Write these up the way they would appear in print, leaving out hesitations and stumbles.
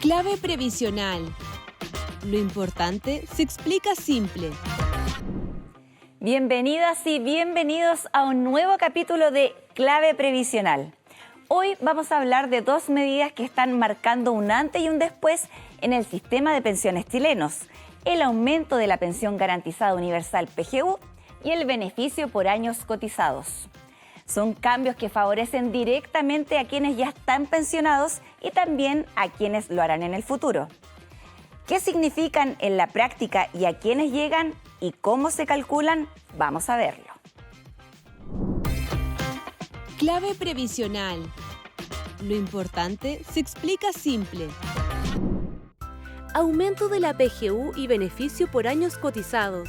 Clave previsional. Lo importante se explica simple. Bienvenidas y bienvenidos a un nuevo capítulo de Clave Previsional. Hoy vamos a hablar de dos medidas que están marcando un antes y un después en el sistema de pensiones chilenos: el aumento de la pensión garantizada universal PGU y el beneficio por años cotizados. Son cambios que favorecen directamente a quienes ya están pensionados y también a quienes lo harán en el futuro. ¿Qué significan en la práctica y a quiénes llegan y cómo se calculan? Vamos a verlo. Clave previsional. Lo importante se explica simple. Aumento de la PGU y beneficio por años cotizados.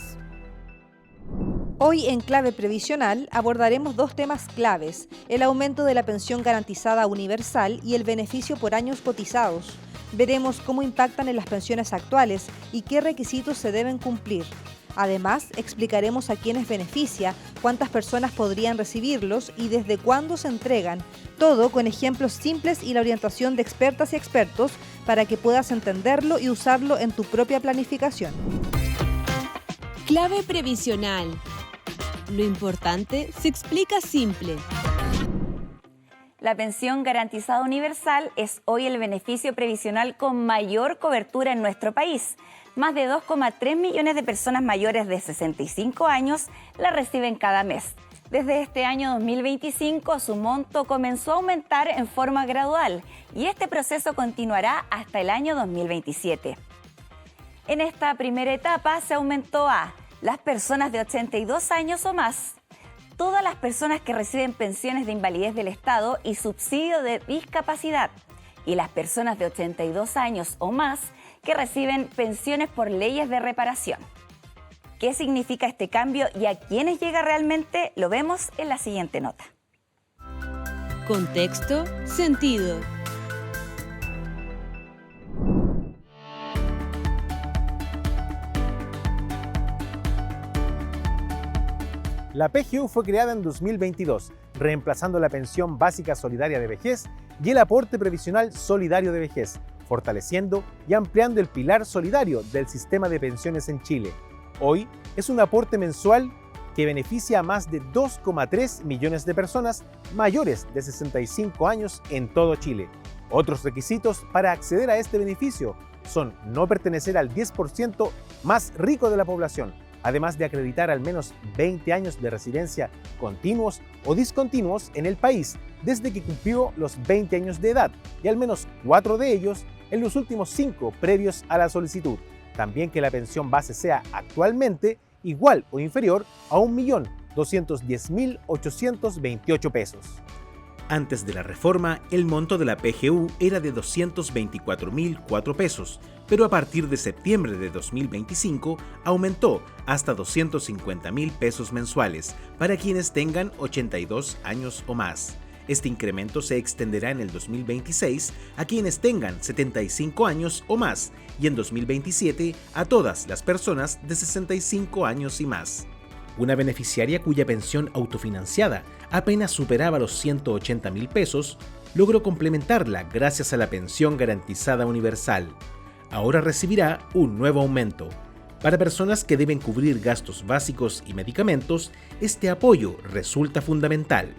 Hoy en Clave Previsional abordaremos dos temas claves: el aumento de la pensión garantizada universal y el beneficio por años cotizados. Veremos cómo impactan en las pensiones actuales y qué requisitos se deben cumplir. Además, explicaremos a quiénes beneficia, cuántas personas podrían recibirlos y desde cuándo se entregan, todo con ejemplos simples y la orientación de expertas y expertos para que puedas entenderlo y usarlo en tu propia planificación. Clave previsional. Lo importante se explica simple. La pensión garantizada universal es hoy el beneficio previsional con mayor cobertura en nuestro país. Más de 2,3 millones de personas mayores de 65 años la reciben cada mes. Desde este año 2025 su monto comenzó a aumentar en forma gradual y este proceso continuará hasta el año 2027. En esta primera etapa se aumentó a las personas de 82 años o más, todas las personas que reciben pensiones de invalidez del Estado y subsidio de discapacidad, y las personas de 82 años o más que reciben pensiones por leyes de reparación. ¿Qué significa este cambio y a quiénes llega realmente? Lo vemos en la siguiente nota. Contexto, sentido. La PGU fue creada en 2022, reemplazando la pensión básica solidaria de vejez y el aporte previsional solidario de vejez, fortaleciendo y ampliando el pilar solidario del sistema de pensiones en Chile. Hoy es un aporte mensual que beneficia a más de 2,3 millones de personas mayores de 65 años en todo Chile. Otros requisitos para acceder a este beneficio son no pertenecer al 10% más rico de la población, además de acreditar al menos 20 años de residencia continuos o discontinuos en el país desde que cumplió los 20 años de edad y al menos 4 de ellos en los últimos 5 previos a la solicitud. También que la pensión base sea actualmente igual o inferior a 1.210.828 pesos. Antes de la reforma, el monto de la PGU era de 224.004 pesos, pero a partir de septiembre de 2025 aumentó hasta 250.000 pesos mensuales para quienes tengan 82 años o más. Este incremento se extenderá en el 2026 a quienes tengan 75 años o más y en 2027 a todas las personas de 65 años y más. Una beneficiaria cuya pensión autofinanciada apenas superaba los 180.000 pesos, logró complementarla gracias a la pensión garantizada universal. Ahora recibirá un nuevo aumento. Para personas que deben cubrir gastos básicos y medicamentos, este apoyo resulta fundamental.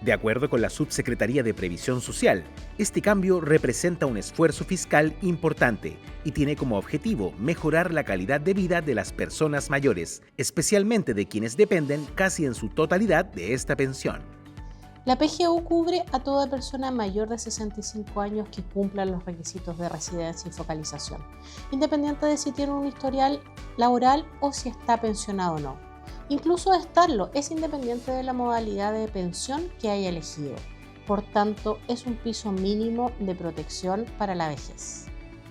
De acuerdo con la Subsecretaría de Previsión Social, este cambio representa un esfuerzo fiscal importante y tiene como objetivo mejorar la calidad de vida de las personas mayores, especialmente de quienes dependen casi en su totalidad de esta pensión. La PGU cubre a toda persona mayor de 65 años que cumpla los requisitos de residencia y focalización, independiente de si tiene un historial laboral o si está pensionado o no. Incluso de estarlo, es independiente de la modalidad de pensión que haya elegido. Por tanto, es un piso mínimo de protección para la vejez.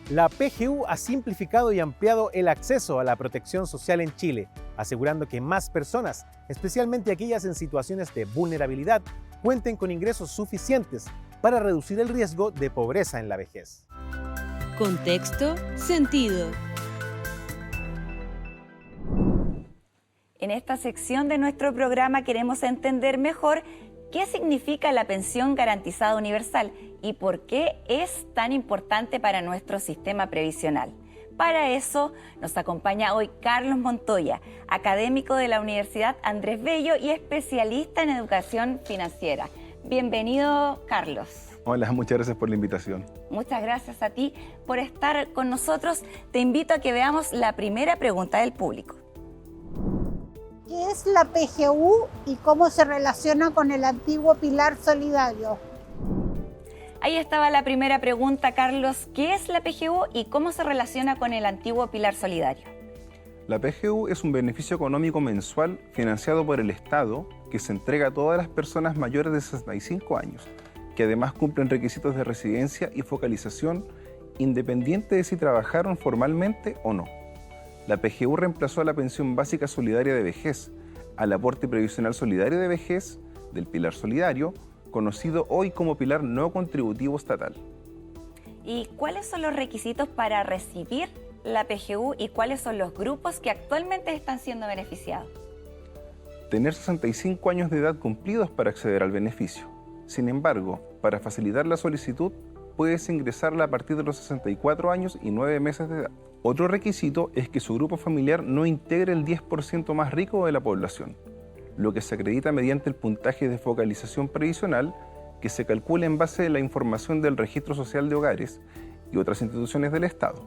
La PGU ha simplificado y ampliado el acceso a la protección social en Chile, asegurando que más personas, especialmente aquellas en situaciones de vulnerabilidad, cuenten con ingresos suficientes para reducir el riesgo de pobreza en la vejez. Contexto, sentido. En esta sección de nuestro programa queremos entender mejor ¿Qué significa la pensión garantizada universal y por qué es tan importante para nuestro sistema previsional? Para eso nos acompaña hoy Carlos Montoya, académico de la Universidad Andrés Bello y especialista en educación financiera. Bienvenido, Carlos. Hola, muchas gracias por la invitación. Muchas gracias a ti por estar con nosotros. Te invito a que veamos la primera pregunta del público. ¿Qué es la PGU y cómo se relaciona con el antiguo Pilar Solidario? Ahí estaba la primera pregunta, Carlos. ¿Qué es la PGU y cómo se relaciona con el antiguo Pilar Solidario? La PGU es un beneficio económico mensual financiado por el Estado que se entrega a todas las personas mayores de 65 años, que además cumplen requisitos de residencia y focalización, independiente de si trabajaron formalmente o no. La PGU reemplazó a la pensión básica solidaria de vejez, al aporte previsional solidario de vejez del Pilar Solidario, conocido hoy como Pilar No Contributivo Estatal. ¿Y cuáles son los requisitos para recibir la PGU y cuáles son los grupos que actualmente están siendo beneficiados? Tener 65 años de edad cumplidos para acceder al beneficio. Sin embargo, para facilitar la solicitud, puedes ingresarla a partir de los 64 años y 9 meses de edad. Otro requisito es que su grupo familiar no integre el 10% más rico de la población, lo que se acredita mediante el puntaje de focalización previsional que se calcula en base a la información del Registro Social de Hogares y otras instituciones del Estado.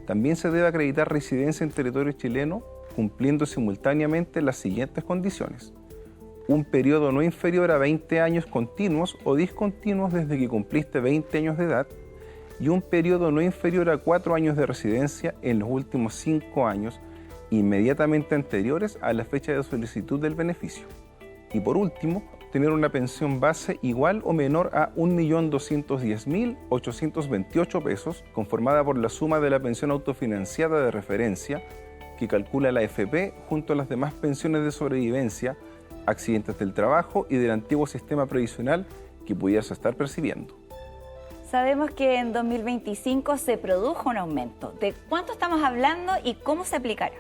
También se debe acreditar residencia en territorio chileno cumpliendo simultáneamente las siguientes condiciones: un periodo no inferior a 20 años continuos o discontinuos desde que cumpliste 20 años de edad y un periodo no inferior a 4 años de residencia en los últimos 5 años inmediatamente anteriores a la fecha de solicitud del beneficio. Y por último, tener una pensión base igual o menor a 1.210.828 pesos, conformada por la suma de la pensión autofinanciada de referencia, que calcula la AFP junto a las demás pensiones de sobrevivencia, accidentes del trabajo y del antiguo sistema previsional que pudieras estar percibiendo. Sabemos que en 2025 se produjo un aumento. ¿De cuánto estamos hablando y cómo se aplicará?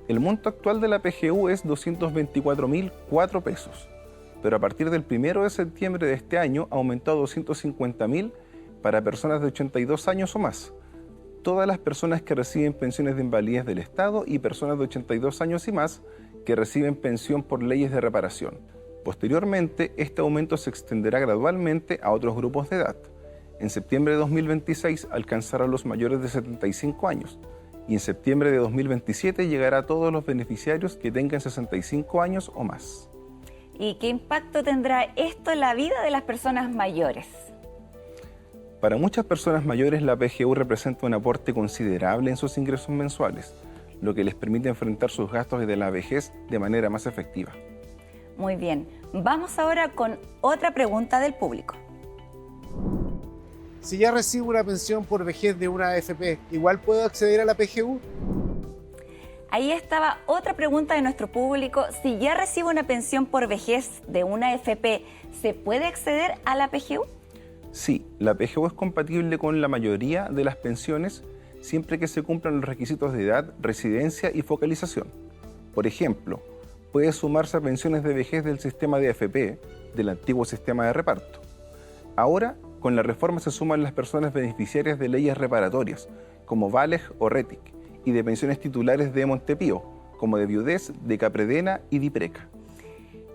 El monto actual de la PGU es 224.004 pesos, pero a partir del 1 de septiembre de este año aumentó a 250.000 para personas de 82 años o más. Todas las personas que reciben pensiones de invalidez del Estado y personas de 82 años y más que reciben pensión por leyes de reparación. Posteriormente, este aumento se extenderá gradualmente a otros grupos de edad. En septiembre de 2026 alcanzará a los mayores de 75 años y en septiembre de 2027 llegará a todos los beneficiarios que tengan 65 años o más. ¿Y qué impacto tendrá esto en la vida de las personas mayores? Para muchas personas mayores, la PGU representa un aporte considerable en sus ingresos mensuales, lo que les permite enfrentar sus gastos de la vejez de manera más efectiva. Muy bien, vamos ahora con otra pregunta del público. Si ya recibo una pensión por vejez de una AFP, ¿igual puedo acceder a la PGU? Ahí estaba otra pregunta de nuestro público. Si ya recibo una pensión por vejez de una AFP, ¿se puede acceder a la PGU? Sí, la PGU es compatible con la mayoría de las pensiones siempre que se cumplan los requisitos de edad, residencia y focalización. Por ejemplo, puede sumarse a pensiones de vejez del sistema de AFP, del antiguo sistema de reparto. Ahora, con la reforma se suman las personas beneficiarias de leyes reparatorias, como VALEG o RETIC, y de pensiones titulares de Montepío, como de viudez, de Capredena y de IPRECA.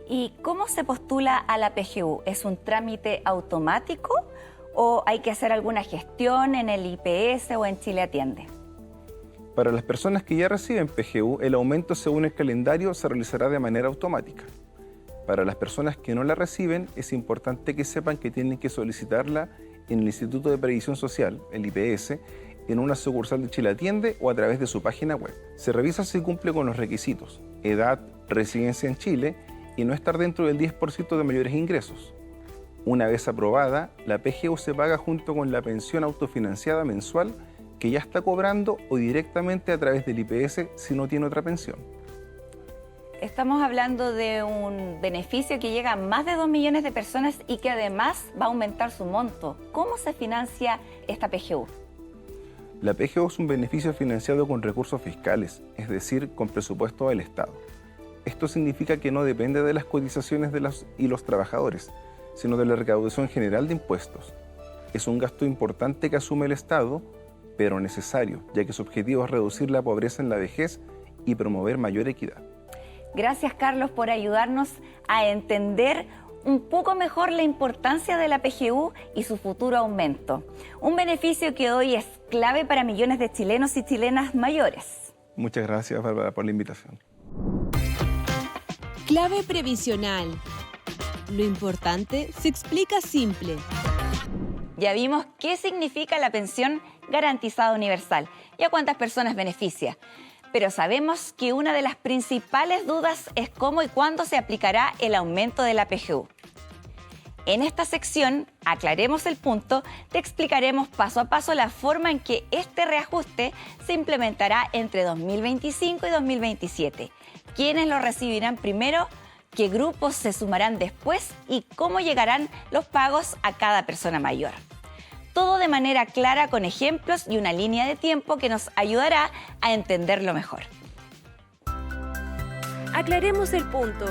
¿Y cómo se postula a la PGU? ¿Es un trámite automático o hay que hacer alguna gestión en el IPS o en Chile Atiende? Para las personas que ya reciben PGU, el aumento según el calendario se realizará de manera automática. Para las personas que no la reciben, es importante que sepan que tienen que solicitarla en el Instituto de Previsión Social, el IPS, en una sucursal de Chile Atiende o a través de su página web. Se revisa si cumple con los requisitos: edad, residencia en Chile y no estar dentro del 10% de mayores ingresos. Una vez aprobada, la PGU se paga junto con la pensión autofinanciada mensual que ya está cobrando o directamente a través del IPS si no tiene otra pensión. Estamos hablando de un beneficio que llega a más de 2 millones de personas y que además va a aumentar su monto. ¿Cómo se financia esta PGU? La PGU es un beneficio financiado con recursos fiscales, es decir, con presupuesto del Estado. Esto significa que no depende de las cotizaciones de los trabajadores, sino de la recaudación general de impuestos. Es un gasto importante que asume el Estado, pero necesario, ya que su objetivo es reducir la pobreza en la vejez y promover mayor equidad. Gracias, Carlos, por ayudarnos a entender un poco mejor la importancia de la PGU y su futuro aumento. Un beneficio que hoy es clave para millones de chilenos y chilenas mayores. Muchas gracias, Bárbara, por la invitación. Clave previsional. Lo importante se explica simple. Ya vimos qué significa la pensión garantizada universal y a cuántas personas beneficia. Pero sabemos que una de las principales dudas es cómo y cuándo se aplicará el aumento de la PGU. En esta sección, aclaremos el punto, te explicaremos paso a paso la forma en que este reajuste se implementará entre 2025 y 2027. ¿Quiénes lo recibirán primero? ¿Qué grupos se sumarán después? ¿Y cómo llegarán los pagos a cada persona mayor? Todo de manera clara, con ejemplos y una línea de tiempo que nos ayudará a entenderlo mejor. Aclaremos el punto.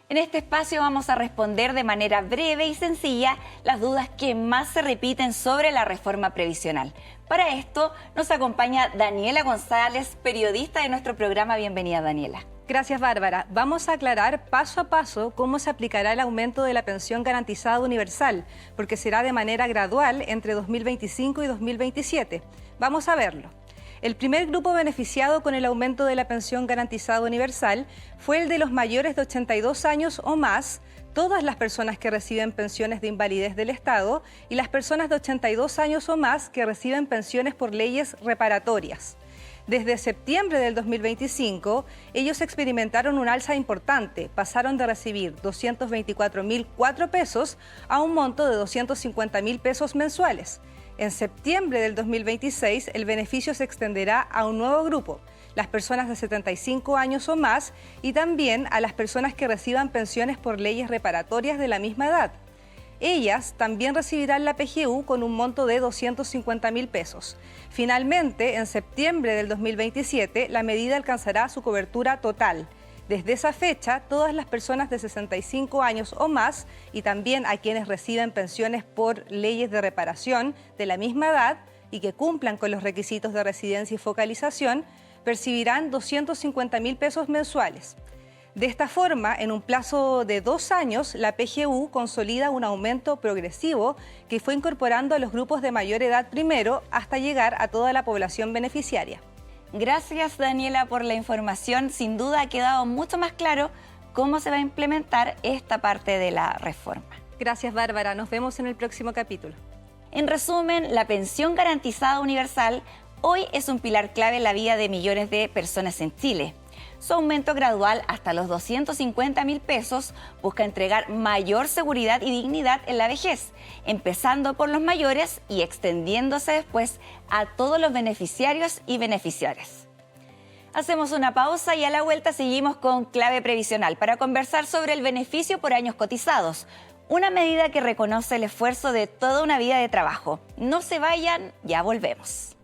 En este espacio vamos a responder de manera breve y sencilla las dudas que más se repiten sobre la reforma previsional. Para esto nos acompaña Daniela González, periodista de nuestro programa. Bienvenida, Daniela. Gracias, Bárbara. Vamos a aclarar paso a paso cómo se aplicará el aumento de la pensión garantizada universal, porque será de manera gradual entre 2025 y 2027. Vamos a verlo. El primer grupo beneficiado con el aumento de la pensión garantizada universal fue el de los mayores de 82 años o más, todas las personas que reciben pensiones de invalidez del Estado y las personas de 82 años o más que reciben pensiones por leyes reparatorias. Desde septiembre del 2025, ellos experimentaron un alza importante. Pasaron de recibir 224.004 pesos a un monto de 250.000 pesos mensuales. En septiembre del 2026, el beneficio se extenderá a un nuevo grupo, las personas de 75 años o más, y también a las personas que reciban pensiones por leyes reparatorias de la misma edad. Ellas también recibirán la PGU con un monto de 250.000 pesos. Finalmente, en septiembre del 2027, la medida alcanzará su cobertura total. Desde esa fecha, todas las personas de 65 años o más y también a quienes reciben pensiones por leyes de reparación de la misma edad y que cumplan con los requisitos de residencia y focalización, percibirán 250.000 pesos mensuales. De esta forma, en un plazo de 2 años, la PGU consolida un aumento progresivo que fue incorporando a los grupos de mayor edad primero hasta llegar a toda la población beneficiaria. Gracias, Daniela, por la información. Sin duda ha quedado mucho más claro cómo se va a implementar esta parte de la reforma. Gracias, Bárbara. Nos vemos en el próximo capítulo. En resumen, la pensión garantizada universal hoy es un pilar clave en la vida de millones de personas en Chile. Su aumento gradual hasta los 250.000 pesos busca entregar mayor seguridad y dignidad en la vejez, empezando por los mayores y extendiéndose después a todos los beneficiarios y beneficiarias. Hacemos una pausa y a la vuelta seguimos con Clave Previsional para conversar sobre el beneficio por años cotizados, una medida que reconoce el esfuerzo de toda una vida de trabajo. No se vayan, ya volvemos.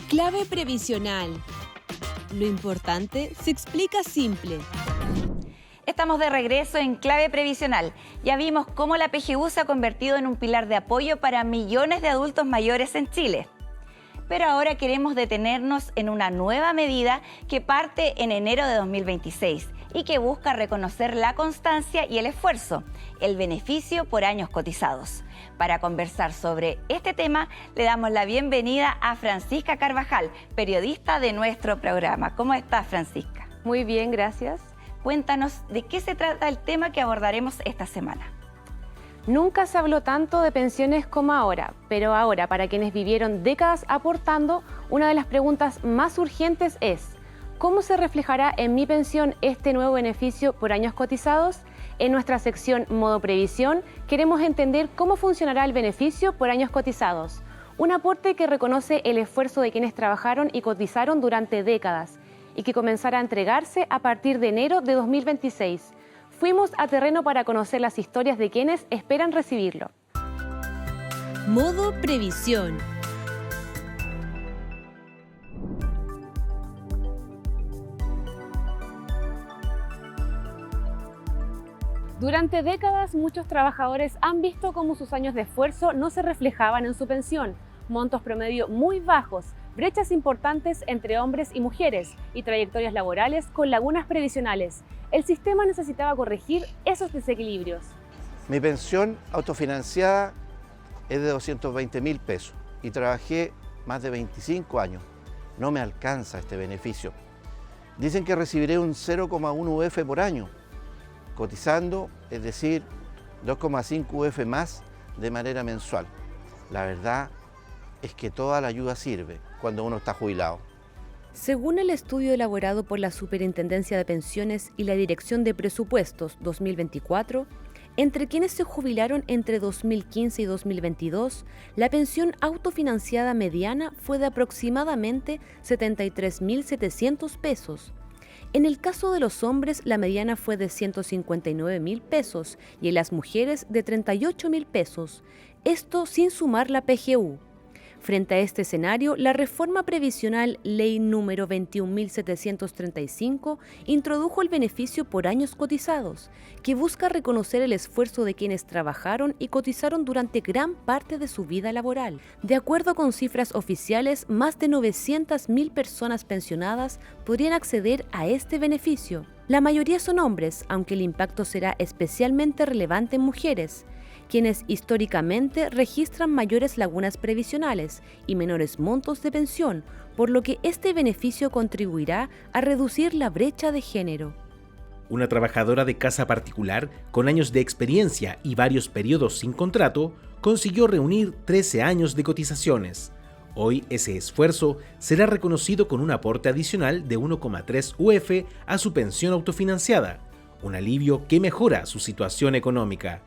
Clave previsional. Lo importante se explica simple. Estamos de regreso en Clave Previsional. Ya vimos cómo la PGU se ha convertido en un pilar de apoyo para millones de adultos mayores en Chile. Pero ahora queremos detenernos en una nueva medida que parte en enero de 2026 y que busca reconocer la constancia y el esfuerzo, el beneficio por años cotizados. Para conversar sobre este tema, le damos la bienvenida a Francisca Carvajal, periodista de nuestro programa. ¿Cómo estás, Francisca? Muy bien, gracias. Cuéntanos de qué se trata el tema que abordaremos esta semana. Nunca se habló tanto de pensiones como ahora, pero ahora, para quienes vivieron décadas aportando, una de las preguntas más urgentes es: ¿cómo se reflejará en mi pensión este nuevo beneficio por años cotizados? En nuestra sección Modo Previsión queremos entender cómo funcionará el beneficio por años cotizados, un aporte que reconoce el esfuerzo de quienes trabajaron y cotizaron durante décadas y que comenzará a entregarse a partir de enero de 2026. Fuimos a terreno para conocer las historias de quienes esperan recibirlo. Modo Previsión. Durante décadas, muchos trabajadores han visto cómo sus años de esfuerzo no se reflejaban en su pensión, montos promedio muy bajos, brechas importantes entre hombres y mujeres y trayectorias laborales con lagunas previsionales. El sistema necesitaba corregir esos desequilibrios. Mi pensión autofinanciada es de 220.000 pesos y trabajé más de 25 años. No me alcanza este beneficio. Dicen que recibiré un 0,1 UF por año, cotizando, es decir, 2,5 UF más de manera mensual. La verdad es que toda la ayuda sirve cuando uno está jubilado. Según el estudio elaborado por la Superintendencia de Pensiones y la Dirección de Presupuestos 2024, entre quienes se jubilaron entre 2015 y 2022, la pensión autofinanciada mediana fue de aproximadamente 73.700 pesos. En el caso de los hombres, la mediana fue de 159.000 pesos y en las mujeres de 38.000 pesos, esto sin sumar la PGU. Frente a este escenario, la reforma previsional Ley número 21.735 introdujo el beneficio por años cotizados, que busca reconocer el esfuerzo de quienes trabajaron y cotizaron durante gran parte de su vida laboral. De acuerdo con cifras oficiales, más de 900.000 personas pensionadas podrían acceder a este beneficio. La mayoría son hombres, aunque el impacto será especialmente relevante en mujeres, quienes históricamente registran mayores lagunas previsionales y menores montos de pensión, por lo que este beneficio contribuirá a reducir la brecha de género. Una trabajadora de casa particular con años de experiencia y varios periodos sin contrato consiguió reunir 13 años de cotizaciones. Hoy ese esfuerzo será reconocido con un aporte adicional de 1,3 UF a su pensión autofinanciada, un alivio que mejora su situación económica.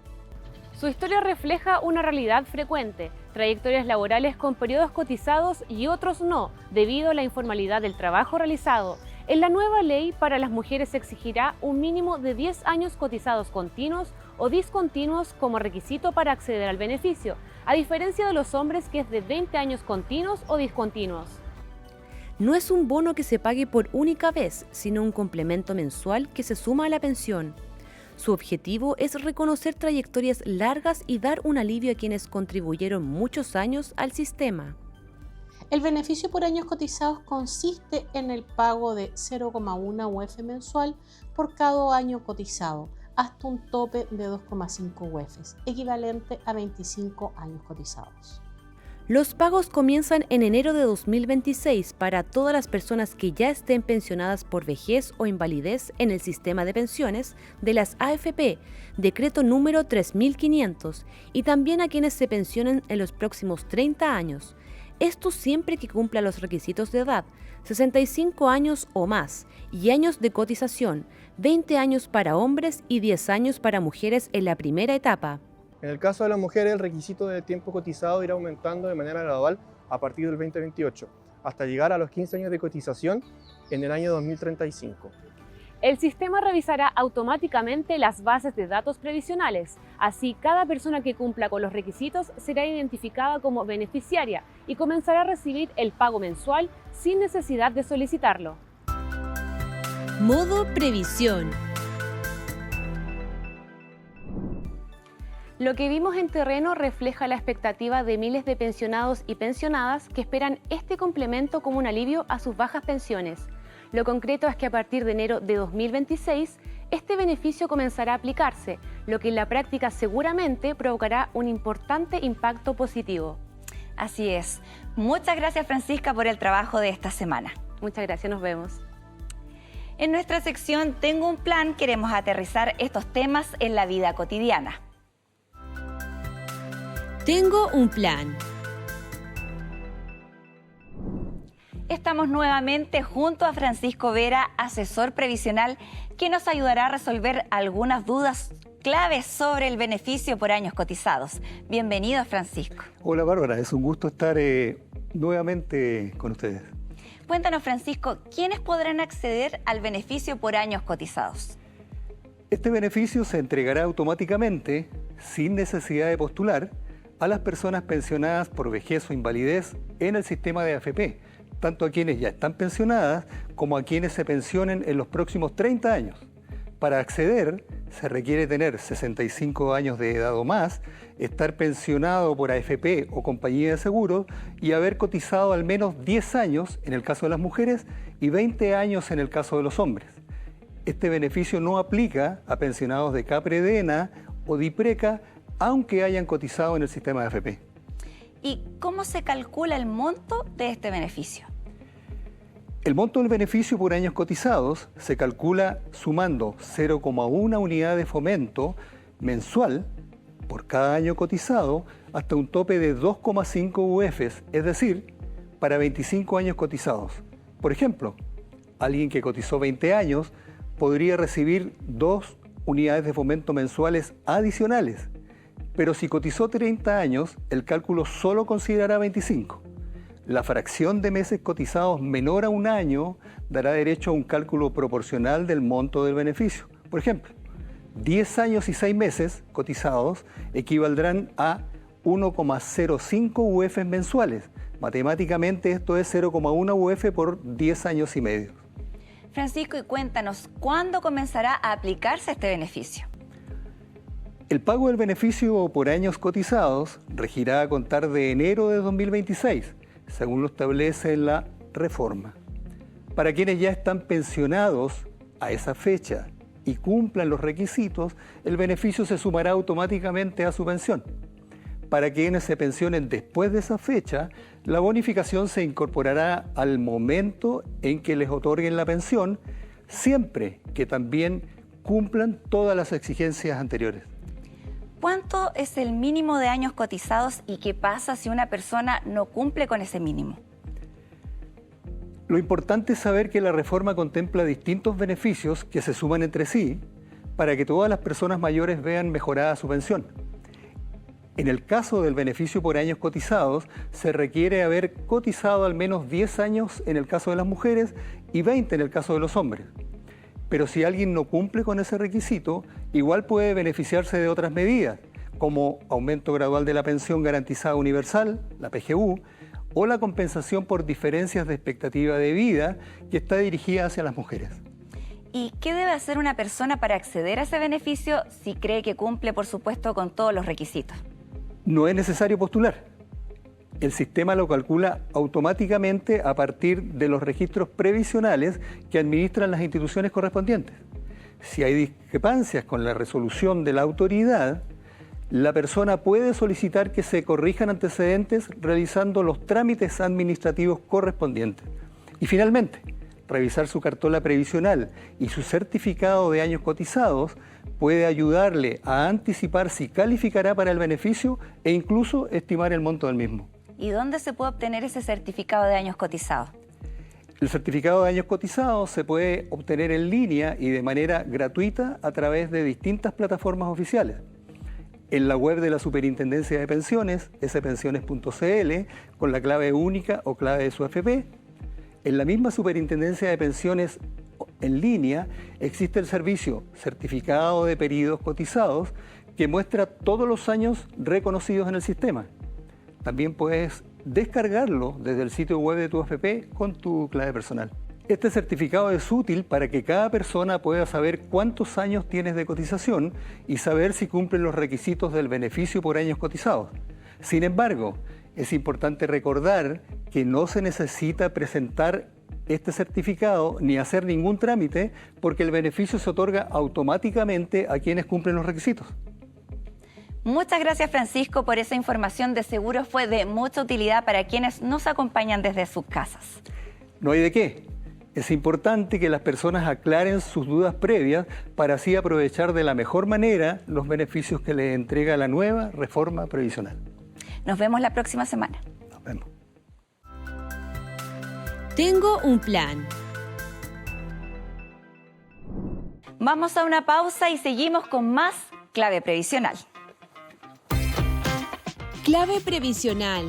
Su historia refleja una realidad frecuente, trayectorias laborales con periodos cotizados y otros no, debido a la informalidad del trabajo realizado. En la nueva ley, para las mujeres se exigirá un mínimo de 10 años cotizados continuos o discontinuos como requisito para acceder al beneficio, a diferencia de los hombres que es de 20 años continuos o discontinuos. No es un bono que se pague por única vez, sino un complemento mensual que se suma a la pensión. Su objetivo es reconocer trayectorias largas y dar un alivio a quienes contribuyeron muchos años al sistema. El beneficio por años cotizados consiste en el pago de 0,1 UF mensual por cada año cotizado, hasta un tope de 2,5 UF, equivalente a 25 años cotizados. Los pagos comienzan en enero de 2026 para todas las personas que ya estén pensionadas por vejez o invalidez en el sistema de pensiones de las AFP, decreto número 3500, y también a quienes se pensionen en los próximos 30 años. Esto siempre que cumpla los requisitos de edad, 65 años o más, y años de cotización, 20 años para hombres y 10 años para mujeres en la primera etapa. En el caso de las mujeres, el requisito de tiempo cotizado irá aumentando de manera gradual a partir del 2028, hasta llegar a los 15 años de cotización en el año 2035. El sistema revisará automáticamente las bases de datos previsionales. Así, cada persona que cumpla con los requisitos será identificada como beneficiaria y comenzará a recibir el pago mensual sin necesidad de solicitarlo. Modo previsión. Lo que vimos en terreno refleja la expectativa de miles de pensionados y pensionadas que esperan este complemento como un alivio a sus bajas pensiones. Lo concreto es que a partir de enero de 2026, este beneficio comenzará a aplicarse, lo que en la práctica seguramente provocará un importante impacto positivo. Así es. Muchas gracias, Francisca, por el trabajo de esta semana. Muchas gracias, nos vemos. En nuestra sección Tengo un plan, queremos aterrizar estos temas en la vida cotidiana. Tengo un plan. Estamos nuevamente junto a Francisco Vera, asesor previsional, que nos ayudará a resolver algunas dudas claves sobre el beneficio por años cotizados. Bienvenido, Francisco. Hola, Bárbara. Es un gusto estar nuevamente con ustedes. Cuéntanos, Francisco, ¿quiénes podrán acceder al beneficio por años cotizados? Este beneficio se entregará automáticamente, sin necesidad de postular, a las personas pensionadas por vejez o invalidez en el sistema de AFP, tanto a quienes ya están pensionadas como a quienes se pensionen en los próximos 30 años. Para acceder, se requiere tener 65 años de edad o más, estar pensionado por AFP o compañía de seguros y haber cotizado al menos 10 años en el caso de las mujeres y 20 años en el caso de los hombres. Este beneficio no aplica a pensionados de CAPREDENA o DIPRECA, aunque hayan cotizado en el sistema de AFP. ¿Y cómo se calcula el monto de este beneficio? El monto del beneficio por años cotizados se calcula sumando 0,1 unidad de fomento mensual por cada año cotizado hasta un tope de 2,5 UFs, es decir, para 25 años cotizados. Por ejemplo, alguien que cotizó 20 años podría recibir 2 unidades de fomento mensuales adicionales, pero si cotizó 30 años, el cálculo solo considerará 25. La fracción de meses cotizados menor a un año dará derecho a un cálculo proporcional del monto del beneficio. Por ejemplo, 10 años y 6 meses cotizados equivaldrán a 1,05 UF mensuales. Matemáticamente esto es 0,1 UF por 10 años y medio. Francisco, y cuéntanos, ¿cuándo comenzará a aplicarse este beneficio? El pago del beneficio por años cotizados regirá a contar de enero de 2026, según lo establece la reforma. Para quienes ya están pensionados a esa fecha y cumplan los requisitos, el beneficio se sumará automáticamente a su pensión. Para quienes se pensionen después de esa fecha, la bonificación se incorporará al momento en que les otorguen la pensión, siempre que también cumplan todas las exigencias anteriores. ¿Cuánto es el mínimo de años cotizados y qué pasa si una persona no cumple con ese mínimo? Lo importante es saber que la reforma contempla distintos beneficios que se suman entre sí para que todas las personas mayores vean mejorada su pensión. En el caso del beneficio por años cotizados, se requiere haber cotizado al menos 10 años en el caso de las mujeres y 20 en el caso de los hombres. Pero si alguien no cumple con ese requisito, igual puede beneficiarse de otras medidas, como aumento gradual de la pensión garantizada universal, la PGU, o la compensación por diferencias de expectativa de vida que está dirigida hacia las mujeres. ¿Y qué debe hacer una persona para acceder a ese beneficio si cree que cumple, por supuesto, con todos los requisitos? No es necesario postular. El sistema lo calcula automáticamente a partir de los registros previsionales que administran las instituciones correspondientes. Si hay discrepancias con la resolución de la autoridad, la persona puede solicitar que se corrijan antecedentes realizando los trámites administrativos correspondientes. Y finalmente, revisar su cartola previsional y su certificado de años cotizados puede ayudarle a anticipar si calificará para el beneficio e incluso estimar el monto del mismo. ¿Y dónde se puede obtener ese certificado de años cotizados? El certificado de años cotizados se puede obtener en línea y de manera gratuita a través de distintas plataformas oficiales. En la web de la Superintendencia de Pensiones, spensiones.cl, con la clave única o clave de su AFP. En la misma Superintendencia de Pensiones en línea existe el servicio Certificado de Periodos Cotizados que muestra todos los años reconocidos en el sistema. También puedes descargarlo desde el sitio web de tu AFP con tu clave personal. Este certificado es útil para que cada persona pueda saber cuántos años tienes de cotización y saber si cumplen los requisitos del beneficio por años cotizados. Sin embargo, es importante recordar que no se necesita presentar este certificado ni hacer ningún trámite porque el beneficio se otorga automáticamente a quienes cumplen los requisitos. Muchas gracias, Francisco, por esa información. De seguro fue de mucha utilidad para quienes nos acompañan desde sus casas. No hay de qué. Es importante que las personas aclaren sus dudas previas para así aprovechar de la mejor manera los beneficios que les entrega la nueva reforma previsional. Nos vemos la próxima semana. Nos vemos. Tengo un plan. Vamos a una pausa y seguimos con más Clave Previsional. Clave previsional.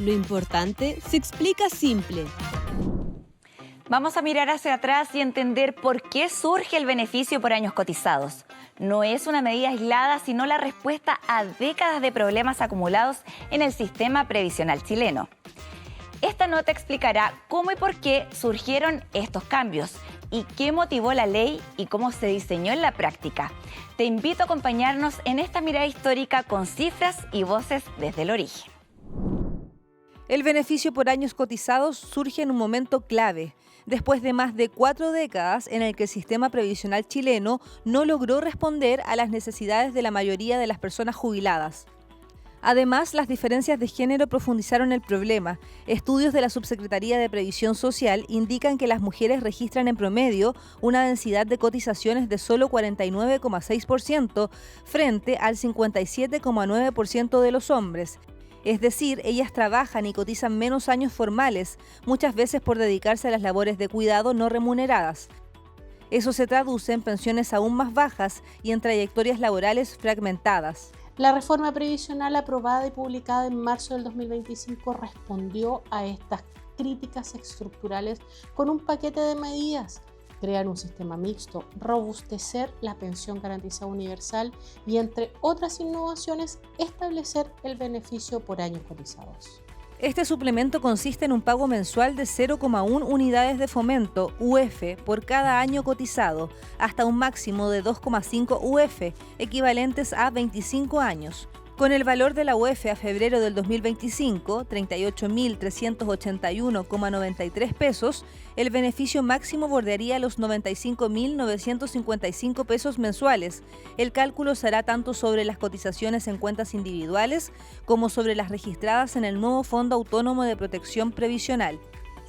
Lo importante se explica simple. Vamos a mirar hacia atrás y entender por qué surge el beneficio por años cotizados. No es una medida aislada, sino la respuesta a décadas de problemas acumulados en el sistema previsional chileno. Esta nota explicará cómo y por qué surgieron estos cambios y qué motivó la ley y cómo se diseñó en la práctica. Te invito a acompañarnos en esta mirada histórica con cifras y voces desde el origen. El beneficio por años cotizados surge en un momento clave, después de más de 4 décadas en el que el sistema previsional chileno no logró responder a las necesidades de la mayoría de las personas jubiladas. Además, las diferencias de género profundizaron el problema. Estudios de la Subsecretaría de Previsión Social indican que las mujeres registran en promedio una densidad de cotizaciones de solo 49,6% frente al 57,9% de los hombres. Es decir, ellas trabajan y cotizan menos años formales, muchas veces por dedicarse a las labores de cuidado no remuneradas. Eso se traduce en pensiones aún más bajas y en trayectorias laborales fragmentadas. La reforma previsional aprobada y publicada en marzo del 2025 respondió a estas críticas estructurales con un paquete de medidas: crear un sistema mixto, robustecer la pensión garantizada universal y, entre otras innovaciones, establecer el beneficio por años cotizados. Este suplemento consiste en un pago mensual de 0,1 unidades de fomento, UF, por cada año cotizado, hasta un máximo de 2,5 UF, equivalentes a 25 años. Con el valor de la UF a febrero del 2025, 38.381,93 pesos, el beneficio máximo bordearía los 95.955 pesos mensuales. El cálculo se hará tanto sobre las cotizaciones en cuentas individuales como sobre las registradas en el nuevo Fondo Autónomo de Protección Previsional.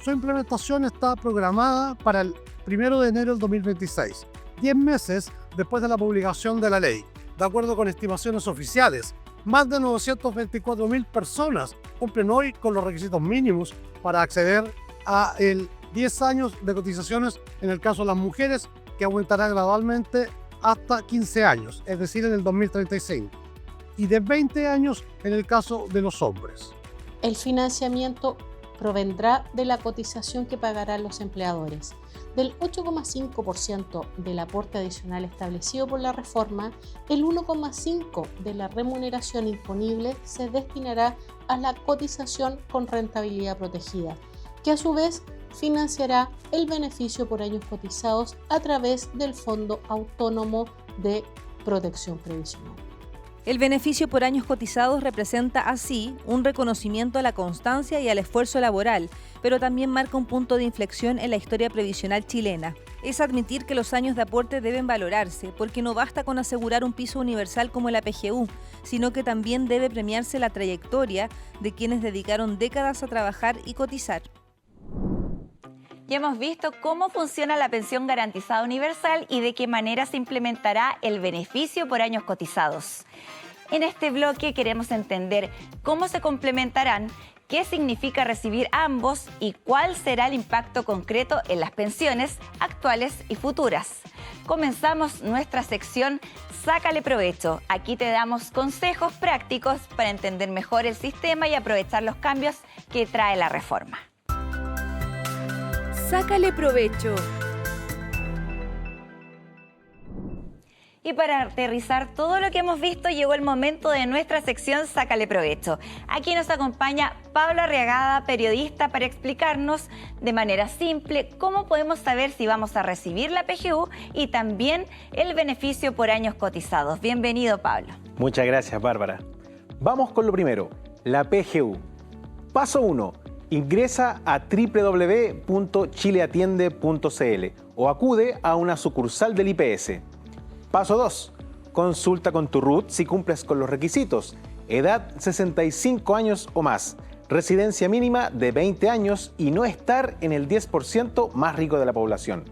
Su implementación está programada para el 1 de enero del 2026, 10 meses después de la publicación de la ley. De acuerdo con estimaciones oficiales, más de 924.000 personas cumplen hoy con los requisitos mínimos para acceder a el 10 años de cotizaciones en el caso de las mujeres, que aumentará gradualmente hasta 15 años, es decir, en el 2035, y de 20 años en el caso de los hombres. El financiamiento provendrá de la cotización que pagarán los empleadores. Del 8,5% del aporte adicional establecido por la reforma, el 1,5% de la remuneración imponible se destinará a la cotización con rentabilidad protegida, que a su vez financiará el beneficio por años cotizados a través del Fondo Autónomo de Protección Previsional. El beneficio por años cotizados representa así un reconocimiento a la constancia y al esfuerzo laboral, pero también marca un punto de inflexión en la historia previsional chilena. Es admitir que los años de aporte deben valorarse, porque no basta con asegurar un piso universal como la PGU, sino que también debe premiarse la trayectoria de quienes dedicaron décadas a trabajar y cotizar. Ya hemos visto cómo funciona la pensión garantizada universal y de qué manera se implementará el beneficio por años cotizados. En este bloque queremos entender cómo se complementarán, qué significa recibir ambos y cuál será el impacto concreto en las pensiones actuales y futuras. Comenzamos nuestra sección Sácale Provecho. Aquí te damos consejos prácticos para entender mejor el sistema y aprovechar los cambios que trae la reforma. Sácale provecho. Y para aterrizar todo lo que hemos visto, llegó el momento de nuestra sección Sácale Provecho. Aquí nos acompaña Pablo Arriagada, periodista, para explicarnos de manera simple cómo podemos saber si vamos a recibir la PGU y también el beneficio por años cotizados. Bienvenido, Pablo. Muchas gracias, Bárbara. Vamos con lo primero, la PGU. Paso 1. Ingresa a www.chileatiende.cl o acude a una sucursal del IPS. Paso 2. Consulta con tu RUT si cumples con los requisitos. Edad 65 años o más. Residencia mínima de 20 años y no estar en el 10% más rico de la población.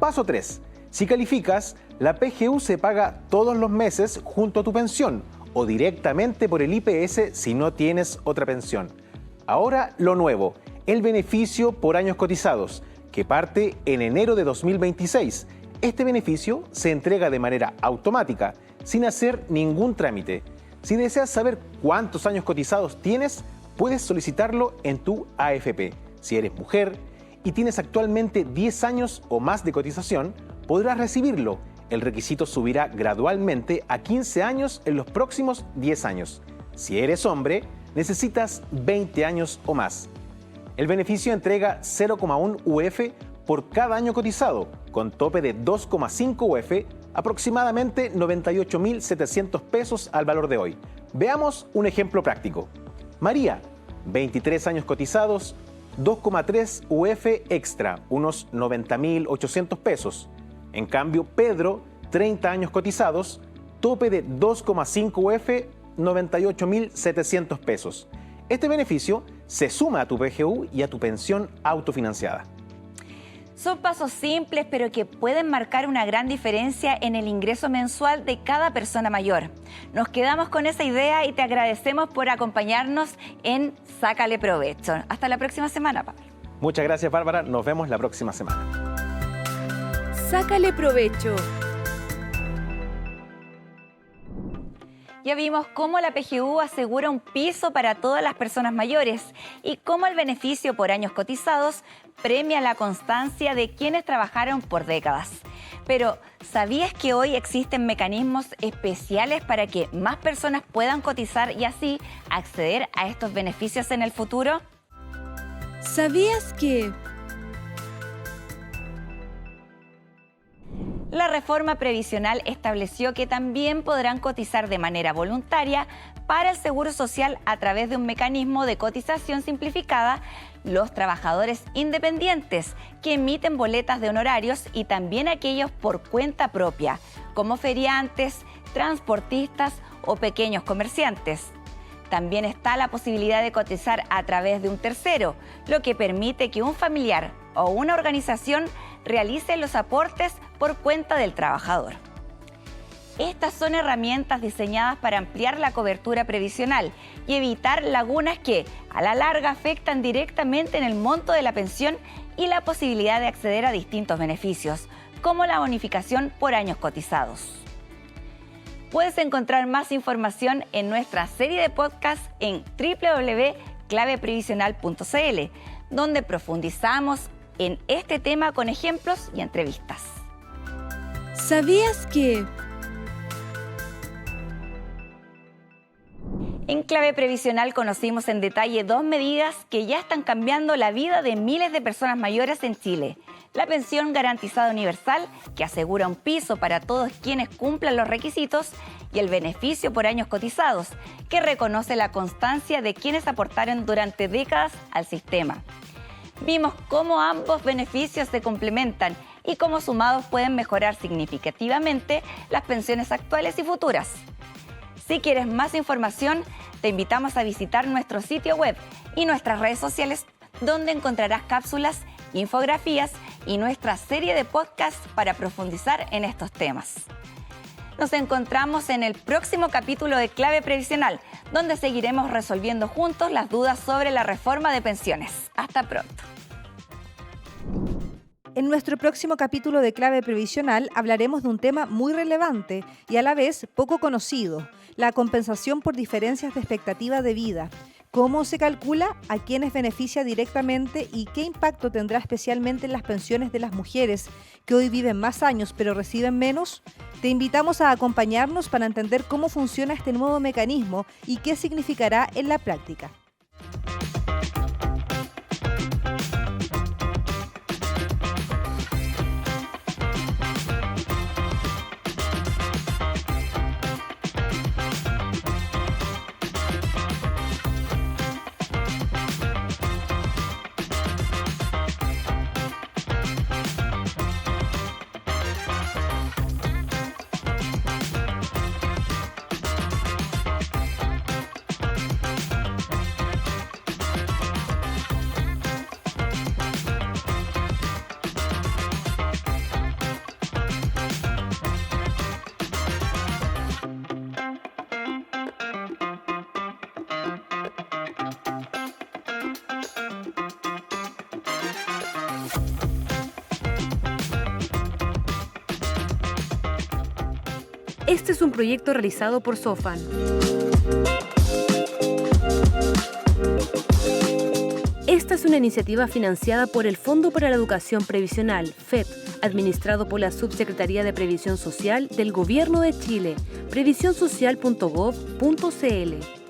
Paso 3. Si calificas, la PGU se paga todos los meses junto a tu pensión o directamente por el IPS si no tienes otra pensión. Ahora lo nuevo, el beneficio por años cotizados, que parte en enero de 2026. Este beneficio se entrega de manera automática, sin hacer ningún trámite. Si deseas saber cuántos años cotizados tienes, puedes solicitarlo en tu AFP. Si eres mujer y tienes actualmente 10 años o más de cotización, podrás recibirlo. El requisito subirá gradualmente a 15 años en los próximos 10 años. Si eres hombre, necesitas 20 años o más. El beneficio entrega 0,1 UF por cada año cotizado, con tope de 2,5 UF, aproximadamente 98.700 pesos al valor de hoy. Veamos un ejemplo práctico. María, 23 años cotizados, 2,3 UF extra, unos 90.800 pesos. En cambio, Pedro, 30 años cotizados, tope de 2,5 UF, 98.700 pesos. Este beneficio se suma a tu PGU y a tu pensión autofinanciada. Son pasos simples, pero que pueden marcar una gran diferencia en el ingreso mensual de cada persona mayor. Nos quedamos con esa idea y te agradecemos por acompañarnos en Sácale Provecho. Hasta la próxima semana, Pablo. Muchas gracias, Bárbara. Nos vemos la próxima semana. Sácale provecho. Ya vimos cómo la PGU asegura un piso para todas las personas mayores y cómo el beneficio por años cotizados premia la constancia de quienes trabajaron por décadas. Pero, ¿sabías que hoy existen mecanismos especiales para que más personas puedan cotizar y así acceder a estos beneficios en el futuro? ¿Sabías que La reforma previsional estableció que también podrán cotizar de manera voluntaria para el Seguro Social a través de un mecanismo de cotización simplificada los trabajadores independientes que emiten boletas de honorarios y también aquellos por cuenta propia, como feriantes, transportistas o pequeños comerciantes? También está la posibilidad de cotizar a través de un tercero, lo que permite que un familiar o una organización realice los aportes por cuenta del trabajador. Estas son herramientas diseñadas para ampliar la cobertura previsional y evitar lagunas que, a la larga, afectan directamente en el monto de la pensión y la posibilidad de acceder a distintos beneficios, como la bonificación por años cotizados. Puedes encontrar más información en nuestra serie de podcasts en www.claveprevisional.cl, donde profundizamos en este tema con ejemplos y entrevistas. ¿Sabías que En Clave Previsional conocimos en detalle 2 medidas que ya están cambiando la vida de miles de personas mayores en Chile? La pensión garantizada universal, que asegura un piso para todos quienes cumplan los requisitos, y el beneficio por años cotizados, que reconoce la constancia de quienes aportaron durante décadas al sistema. Vimos cómo ambos beneficios se complementan y cómo sumados pueden mejorar significativamente las pensiones actuales y futuras. Si quieres más información, te invitamos a visitar nuestro sitio web y nuestras redes sociales, donde encontrarás cápsulas, infografías y nuestra serie de podcasts para profundizar en estos temas. Nos encontramos en el próximo capítulo de Clave Previsional, donde seguiremos resolviendo juntos las dudas sobre la reforma de pensiones. Hasta pronto. En nuestro próximo capítulo de Clave Previsional hablaremos de un tema muy relevante y a la vez poco conocido: la compensación por diferencias de expectativa de vida. ¿Cómo se calcula? ¿A quiénes beneficia directamente? ¿Y qué impacto tendrá especialmente en las pensiones de las mujeres que hoy viven más años pero reciben menos? Te invitamos a acompañarnos para entender cómo funciona este nuevo mecanismo y qué significará en la práctica. Este es un proyecto realizado por Sofan. Esta es una iniciativa financiada por el Fondo para la Educación Previsional, FEP, administrado por la Subsecretaría de Previsión Social del Gobierno de Chile, previsionsocial.gov.cl.